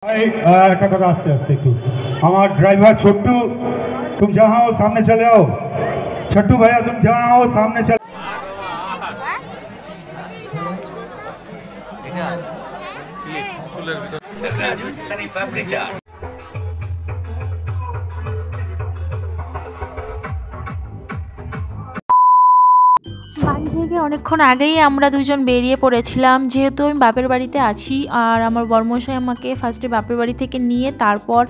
भाई एक आस्ते आस्ते हमारे ड्राइवर छोटू तुम जहाँ हो सामने चले आओ। छोटू भैया तुम जहाँ हो सामने चले। বাড়ি থেকে অনেকক্ষণ আগেই আমরা দুজন বেরিয়ে পড়েছিলাম, যেহেতু আমি বাপের বাড়িতে আছি আর আমার বরমশাই আমাকে ফার্স্টে বাপের বাড়ি থেকে নিয়ে তারপর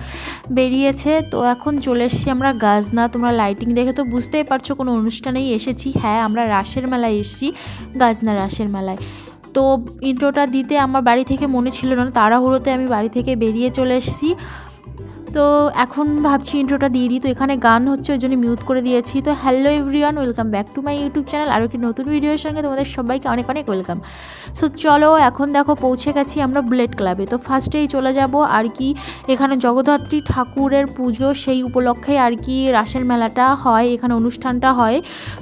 বেরিয়েছে। তো এখন চলে এসেছি আমরা গাজনা। তোমরা লাইটিং দেখে তো বুঝতেই পারছো কোনো অনুষ্ঠানেই এসেছি। হ্যাঁ, আমরা রাসের মেলায় এসেছি, গাজনা রাসের মেলায়। তো ইন্ট্রোটা দিতে আমার বাড়ি থেকে মনে ছিল না, তাড়াহুড়োতে আমি বাড়ি থেকে বেরিয়ে চলে এসেছি। তো এখন ভাবছি ইন্ট্রোটা দিয়ে দিই। তো এখানে গান হচ্ছে, ওই জন্য মিউট করে দিয়েছি। তো hello everyone, welcome back to my YouTube channel. আর একটি নতুন ভিডিওর সঙ্গে তোমাদের সবাইকে অনেক অনেক ওয়েলকাম। সো চলো, এখন দেখো পৌঁছে গেছি আমরা বুলেট ক্লাবে। তো ফার্স্টেই চলে যাব আর কি, এখানে জগদ্ধাত্রী ঠাকুরের পুজো, সেই উপলক্ষে আর কি রাসের মেলাটা হয়, এখানে অনুষ্ঠানটা হয়।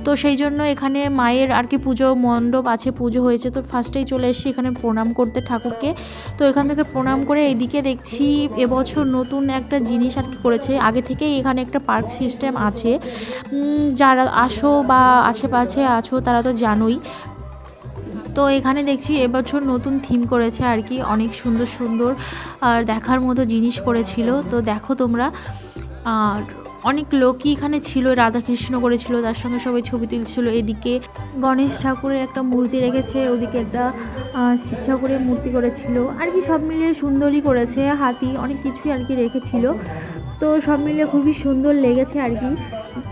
তো সেই জন্য এখানে মায়ের আর কি পুজো মণ্ডপ আছে, পুজো হয়েছে। তো ফার্স্টেই চলে এসেছি এখানে প্রণাম করতে ঠাকুরকে। তো এখান থেকে প্রণাম করে এইদিকে দেখছি এবছর নতুন একটা জিনিস আর কি করেছে। আগে থেকেই এখানে একটা পার্ক সিস্টেম আছে, যারা আসো বা আশেপাশে আছো তারা তো জানোই। তো এখানে দেখছি এবছর নতুন থিম করেছে আর কি, অনেক সুন্দর সুন্দর আর দেখার মতো জিনিস করেছিল। তো দেখো তোমরা, আর অনেক লোকই এখানে ছিল, রাধাকৃষ্ণ করেছিল, তার সঙ্গে সবাই ছবি তুলছিল। এদিকে গণেশ ঠাকুরের একটা মূর্তি রেখেছে, ওদিকে একটা শিব ঠাকুরের মূর্তি করেছিল আর কি, সব মিলিয়ে সুন্দরই করেছে। হাতি অনেক কিছুই আর কি রেখেছিল। তো সব মিলিয়ে খুবই সুন্দর লেগেছে আর কি।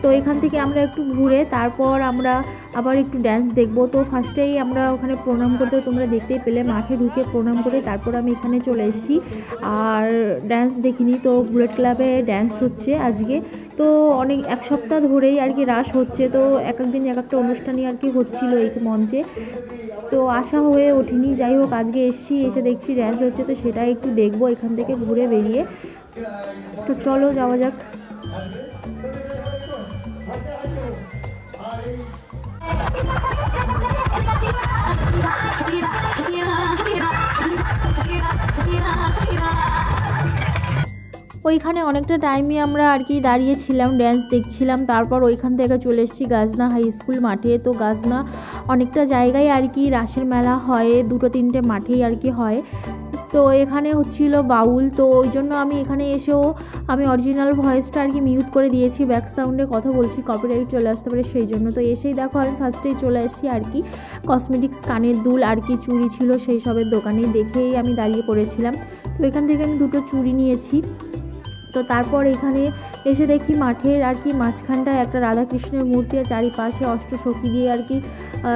তো এখান থেকে আমরা একটু ঘুরে তারপর আমরা আবার একটু ড্যান্স দেখবো। তো ফার্স্টেই আমরা ওখানে প্রণাম করতে, তোমরা দেখতেই পেলে, মাঠে ঢুকে প্রণাম করে তারপর আমি এখানে চলে এসেছি। আর ড্যান্স দেখিনি। তো বুলেট ক্লাবে ড্যান্স হচ্ছে আজকে। তো অনেক এক সপ্তাহ ধরেই আর কি রাস হচ্ছে। তো এক একদিন এক একটা অনুষ্ঠানই আর কি হচ্ছিল এই মঞ্চে। তো আশা হয়ে ওঠেনি, যাই হোক আজকে এসেছি, এসে দেখছি ড্যান্স হচ্ছে। তো সেটাই একটু দেখবো এখান থেকে ঘুরে বেরিয়ে। তো চলো যাওয়া যাক। ওইখানে অনেকটা টাইমই আমরা আর কি দাঁড়িয়েছিলাম, ড্যান্স দেখছিলাম। তারপর ওইখান থেকে চলে এসেছি গাজনা হাই স্কুল মাঠে। তো গাজনা অনেকটা জায়গায় আর কি রাসের মেলা হয়, দুটো তিনটে মাঠেই আর কি হয়। তো এখানে হচ্ছিল বাউল। তো ওই জন্য আমি এখানে এসেও আমি অরিজিনাল ভয়েসটা আর কি মিউট করে দিয়েছি, ব্যাক সাউন্ডে কথা বলছি, কপিরাইট চলে আসতে পারে সেই জন্য। তো এসেই দেখো আমি ফার্স্টেই চলে এসেছি আর কি কসমেটিক্স, কানের দুল আর কি চুড়ি ছিল সেই সবের দোকানে, দেখেই আমি দাঁড়িয়ে পড়েছিলাম। তো এখান থেকে আমি দুটো চুড়ি নিয়েছি। তো তারপর এখানে এসে দেখি মাঠের আর কি মাঝখানটায় একটা রাধাকৃষ্ণের মূর্তি, আর চারিপাশে অষ্টসখী দিয়ে আর কি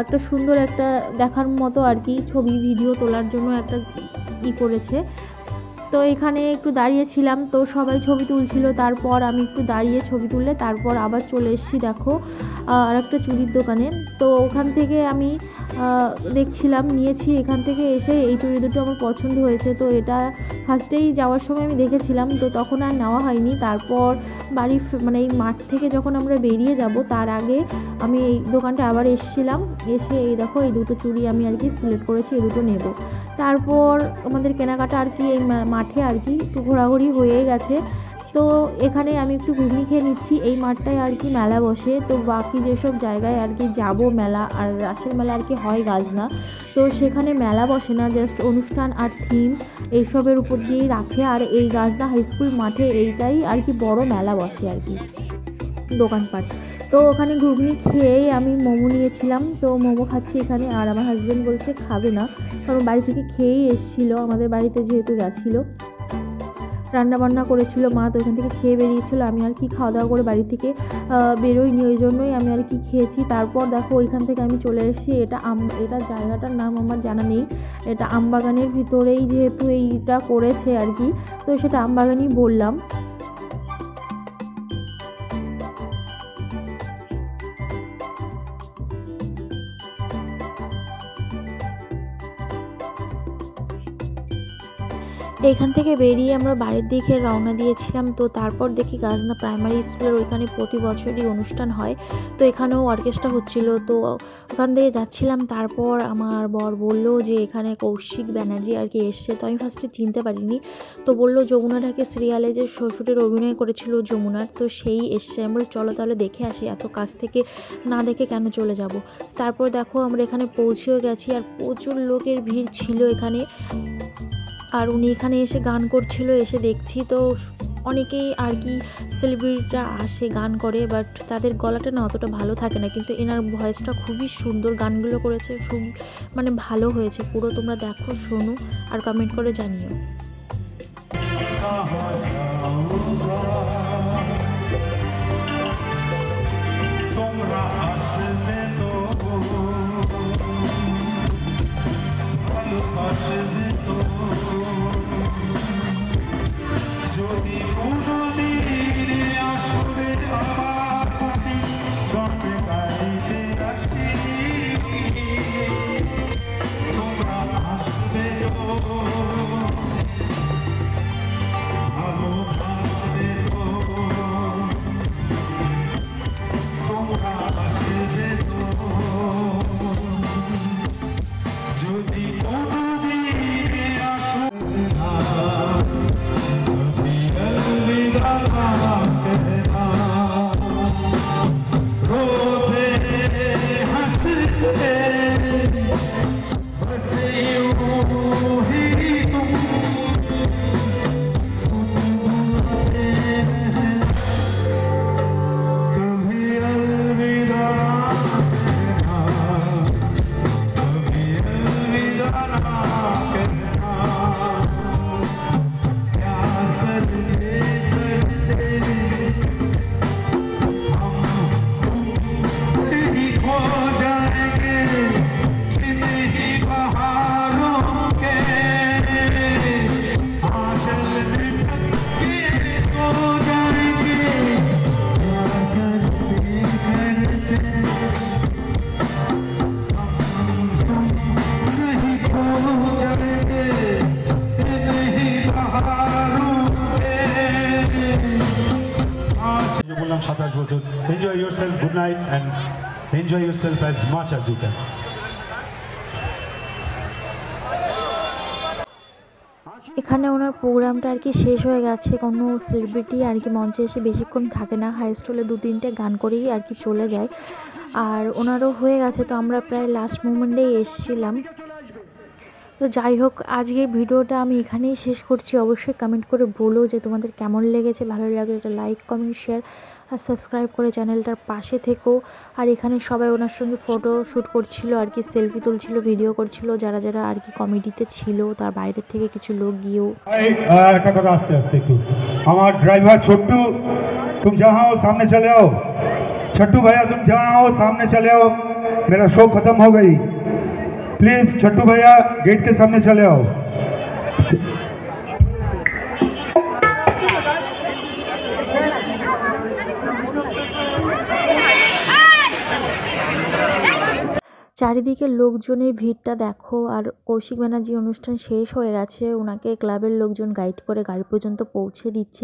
একটা সুন্দর একটা দেখার মতো আর কি ছবি ভিডিও তোলার জন্য একটা করেছে। তো এখানে একটু দাঁড়িয়েছিলাম, তো সবাই ছবি তুলছিল। তারপর আমি একটু দাঁড়িয়ে ছবি তুললে তারপর আবার চলে এসেছি দেখো আর একটা চুড়ির দোকানে। তো ওখান থেকে আমি দেখছিলাম, নিয়েছি। এখান থেকে এসে এই চুড়ি দুটো আমার পছন্দ হয়েছে। তো এটা ফার্স্টেই যাওয়ার সময় আমি দেখেছিলাম, তো তখন আর নেওয়া হয়নি। তারপর বাড়ি মানে এই মাঠ থেকে যখন আমরা বেরিয়ে যাব তার আগে আমি এই দোকানটা আবার এসেছিলাম, এসে এই দেখো এই দুটো চুড়ি আমি আর কি সিলেক্ট করেছি, এই দুটো নেব। তারপর আমাদের কেনাকাটা আর কি এই মাঠে আর কি একটু ঘোরাঘুরি হয়ে গেছে। তো এখানে আমি একটু ঘুগনি খেয়ে নিচ্ছি। এই মাঠটায় আর কি মেলা বসে। তো বাকি যেসব জায়গায় আর কি যাব মেলা আর রাসের মেলা আর কি হয় গাজনা, তো সেখানে মেলা বসে না, জাস্ট অনুষ্ঠান আর থিম এইসবের উপর দিয়েই রাখে। আর এই গাজনা হাই স্কুল মাঠে এইটাই আর কি বড় মেলা বসে আর কি দোকানপাট। তো ওখানে ঘুগনি খেয়েই আমি মোমো নিয়েছিলাম। তো মোমো খাচ্ছি এখানে, আর আমার হাজব্যান্ড বলছে খাবে না, কারণ বাড়ি থেকে খেয়েই এসেছিলো, আমাদের বাড়িতে যেহেতু গেছিলো, রান্নাবান্না করেছিল মা, তো ওখান থেকে খেয়ে বেরিয়েছিল। আমি আর কি খাওয়া দাওয়া করে বাড়ি থেকে বেরোইনি, ওই জন্যই আমি আর কি খেয়েছি। তারপর দেখো ওইখান থেকে আমি চলে এসেছি, এটা জায়গাটার নাম আমার জানা নেই, এটা আমবাগানের ভিতরেই যেহেতু এইটা করেছে আর কি, তো সেটা আমবাগানই বললাম। এইখান থেকে বেরিয়ে আমরা বাড়ির দিকে রওনা দিয়েছিলাম। তো তারপর দেখি গাজনা প্রাইমারি স্কুলের ওইখানে প্রতি বছরই অনুষ্ঠান হয়, তো এখানেও অর্কেস্ট্রা হচ্ছিল। তো ওখান থেকে যাচ্ছিলাম, তারপর আমার বর বলল যে এখানে কৌশিক ব্যানার্জি আর কি এসছে। তো আমি ফার্স্টে চিনতে পারিনি, তো বললো যমুনা ঢাকে সিরিয়ালে যে শ্বশুরের অভিনয় করেছিল যমুনার, তো সেই এসছে। আমরা চলো তাহলে দেখে আসি, এত কাছ থেকে না দেখে কেন চলে যাব। তারপর দেখো আমরা এখানে পৌঁছেও গেছি, আর প্রচুর লোকের ভিড় ছিল এখানে। আর উনি এখানে এসে গান করছিল, এসে দেখছি তো অনেকেই আর কি সেলিব্রিটিরা আসে গান করে, বাট তাদের গলাটা না অতটা ভালো থাকে না, কিন্তু এনার ভয়েসটা খুবই সুন্দর, গানগুলো করেছে মানে ভালো হয়েছে পুরো। তোমরা দেখো, শোনো আর কমেন্ট করে জানিও। বললাম 27 বছর। Enjoy yourself, good night and enjoy yourself as much as you can. এখানে ওনার প্রোগ্রামটা আর কি শেষ হয়ে গেছে। কোনো সেলিব্রিটি আর কি মঞ্চে এসে বেশিক্ষণ থাকে না, হাইস্ট হলে 2-3টে গান করেই আর কি চলে যায়। আর ওনারও হয়ে গেছে, তো আমরা প্রায় লাস্ট মোমেন্টেই এসেছিলাম। তো যাই হোক, আজকের ভিডিওটা আমি এখানেই শেষ করছি। অবশ্যই কমেন্ট করে বলো যে তোমাদের কেমন লেগেছে। ভালো লাগলে একটা লাইক, কমেন্ট, শেয়ার আর সাবস্ক্রাইব করে চ্যানেলটার পাশে থেকো। আর এখানে সবাই ওনার সঙ্গে ফটো শ্যুট করছিল আর কি, সেলফি তুলছিল, ভিডিও করছিল, যারা যারা আর কি কমিটিতে ছিল, তার বাইরের থেকে কিছু লোক গিয়েও। একটা কথা আসছে আসতে একটু, আমার ড্রাইভার छोटू, तुम जहाँ हो सामने चले आओ। छोटू भैया तुम जहाँ हो सामने चले आओ, मेरा शो खत्म हो गई। प्लीज छोटू भैया गेट के सामने चले आओ। চারিদিকে লোকজনের ভিড়টা দেখো। আর কৌশিক ব্যানার্জি অনুষ্ঠান শেষ হয়ে গেছে, ওনাকে ক্লাবের লোকজন গাইড করে গাড়ি পর্যন্ত পৌঁছে দিচ্ছে।